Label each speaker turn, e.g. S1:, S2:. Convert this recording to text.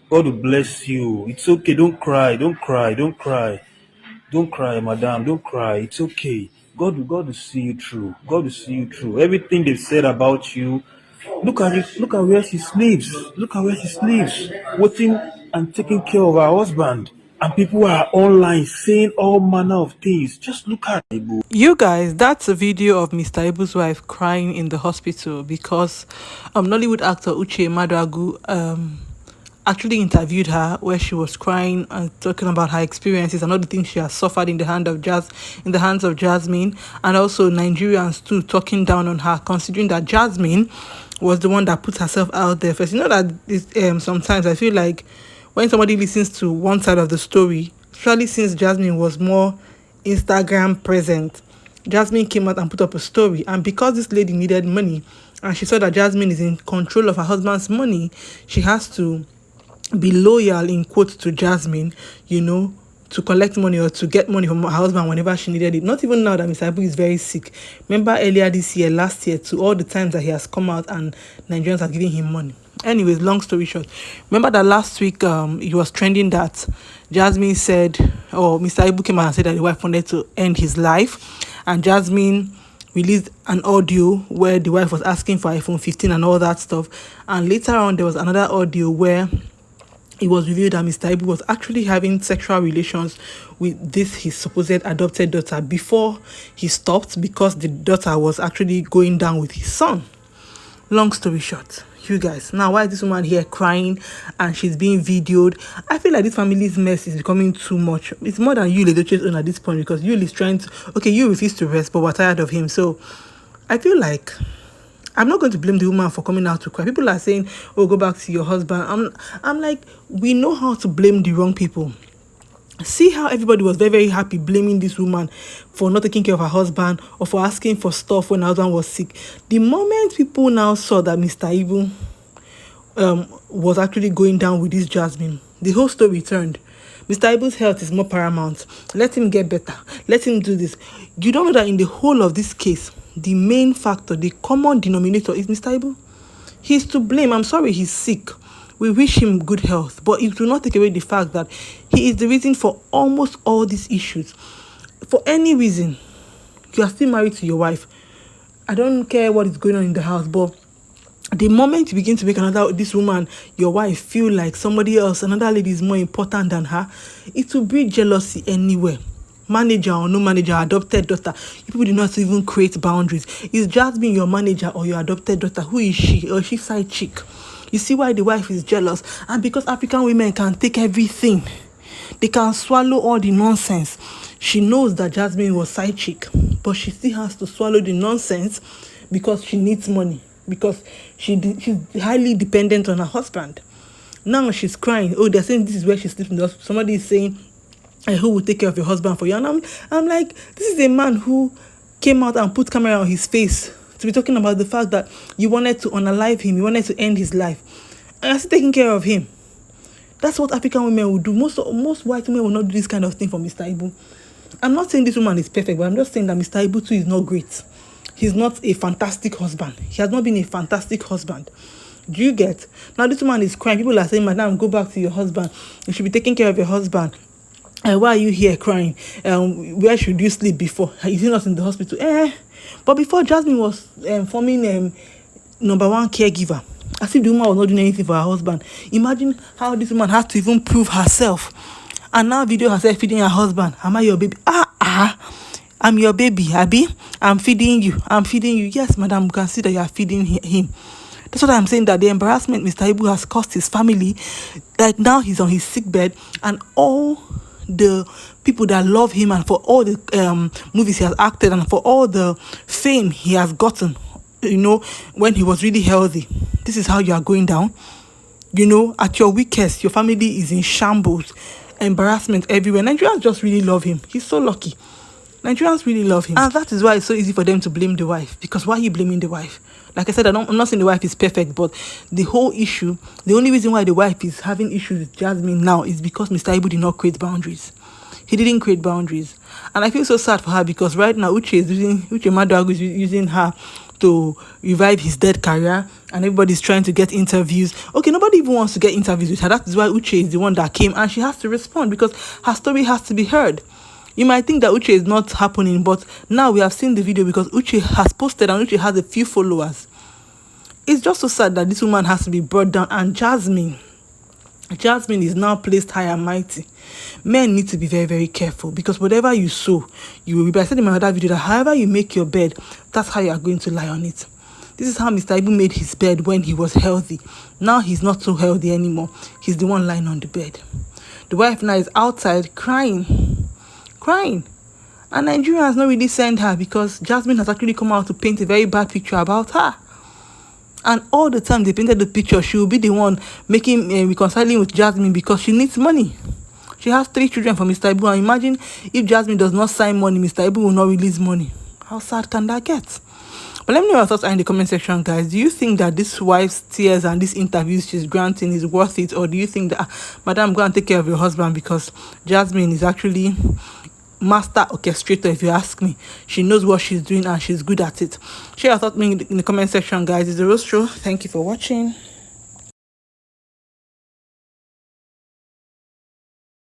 S1: God will bless you. It's okay. Don't cry. Don't cry. Don't cry. Don't cry, madam. Don't cry. It's okay. God will see you through. God will see you through. Everything they've said about you. Look at it. Look at where she sleeps. Look at where she sleeps. Waiting and taking care of her husband. And people are online saying all manner of things. Just look at it.
S2: You guys, that's a video of Mr. Ibu's wife crying in the hospital because Nollywood actor Uche Maduagu actually interviewed her where she was crying and talking about her experiences and all the things she has suffered in the hands of Jasmine, and also Nigerians too talking down on her, considering that Jasmine was the one that put herself out there first. You know that sometimes I feel like when somebody listens to one side of the story, especially since Jasmine was more Instagram present, Jasmine came out and put up a story, and because this lady needed money and she saw that Jasmine is in control of her husband's money, she has to be loyal in quotes to Jasmine, to collect money or to get money from her husband whenever she needed it. Not even now that Mr. Ibu is very sick. Remember earlier this year, last year, to all the times that he has come out and Nigerians are giving him money. Anyways, long story short, remember that last week it was trending that Jasmine said, or Mr. Ibu came out and said that the wife wanted to end his life, and Jasmine released an audio where the wife was asking for iPhone 15 and all that stuff. And later on, there was another audio where it was revealed that Mr. Ibu was actually having sexual relations with his supposed adopted daughter before he stopped because the daughter was actually going down with his son. Long story short, you guys, now why is this woman here crying and she's being videoed? I feel like this family's mess is becoming too much. It's more than Yul Edochie's own at this point, because Yul is trying to, okay, you refuse to rest, but we're tired of him. So I feel like I'm not going to blame the woman for coming out to cry. People are saying, oh, go back to your husband. I'm like, we know how to blame the wrong people. See how everybody was very, very happy blaming this woman for not taking care of her husband or for asking for stuff when her husband was sick. The moment people now saw that Mr. Ibu was actually going down with this Jasmine, the whole story turned. Mr. Ibu's health is more paramount. Let him get better. Let him do this. You don't know that in the whole of this case, the main factor, the common denominator is Mr. Ibu. He's to blame. I'm sorry he's sick. We wish him good health, but it will not take away the fact that he is the reason for almost all these issues. For any reason, you are still married to your wife. I don't care what is going on in the house, but the moment you begin to make this woman, your wife, feel like somebody else, another lady is more important than her, it will breed jealousy anywhere. Manager or no manager, adopted daughter, people do not even create boundaries. Is Jasmine your manager or your adopted daughter? Who is she? Or is she side chick? You see why the wife is jealous? And because African women can take everything, they can swallow all the nonsense. She knows that Jasmine was side chick, but she still has to swallow the nonsense because she needs money, because she's highly dependent on her husband. Now she's crying. Oh, they're saying this is where she sleeps in the hospital. Somebody is saying, who will take care of your husband for you? And I'm like, this is a man who came out and put camera on his face to be talking about the fact that you wanted to unalive him, you wanted to end his life, and you're still taking care of him. That's what African women will do. Most white women will not do this kind of thing for Mr. Ibu. I'm not saying this woman is perfect, but I'm just saying that Mr. Ibu too is not great. He's not a fantastic husband. He has not been a fantastic husband. Do you get? Now this woman is crying. People are saying, madam, go back to your husband. You should be taking care of your husband. Why are you here crying? Where should you sleep before? Is he not in the hospital? But before, Jasmine was forming number one caregiver. As if the woman was not doing anything for her husband. Imagine how this woman had to even prove herself. And now video herself feeding her husband. Am I your baby? I'm your baby, Abby. I'm feeding you. Yes, madam, you can see that you are feeding him. That's what I'm saying, that the embarrassment Mr. Ibu has caused his family, that now he's on his sick bed, and all the people that love him, and for all the movies he has acted, and for all the fame he has gotten, when he was really healthy. This is how you are going down. At your weakest, your family is in shambles, embarrassment everywhere. Nigerians just really love him. He's so lucky. Nigerians really love him. And that is why it's so easy for them to blame the wife. Because why are you blaming the wife? Like I said, I'm not saying the wife is perfect, but the whole issue, the only reason why the wife is having issues with Jasmine now is because Mr. Ibu did not create boundaries. He didn't create boundaries. And I feel so sad for her, because right now Uche Maduagu is using her to revive his dead career, and everybody's trying to get interviews. Okay, nobody even wants to get interviews with her. That is why Uche is the one that came, and she has to respond because her story has to be heard. You might think that Uche is not happening, but now we have seen the video because Uche has posted and Uche has a few followers. It's just so sad that this woman has to be brought down, and Jasmine is now placed high and mighty. Men need to be very, very careful because whatever you sow, you will reap. I said in my other video that however you make your bed, that's how you are going to lie on it. This is how Mr. Ibu made his bed when he was healthy. Now he's not so healthy anymore. He's the one lying on the bed. The wife now is outside crying. And Nigeria has not really sent her because Jasmine has actually come out to paint a very bad picture about her. And all the time they painted the picture, she will be the one making reconciling with Jasmine because she needs money. She has 3 children from Mr. Ibu. And imagine if Jasmine does not sign money, Mr. Ibu will not release money. How sad can that get? But let me know your thoughts in the comment section, guys. Do you think that this wife's tears and these interviews she's granting is worth it? Or do you think that, madam, go and take care of your husband because Jasmine is actually master orchestrator, if you ask me. She knows what she's doing and she's good at it. Share your thoughts in the comment section, guys. It's the Rose Show. Thank you for watching.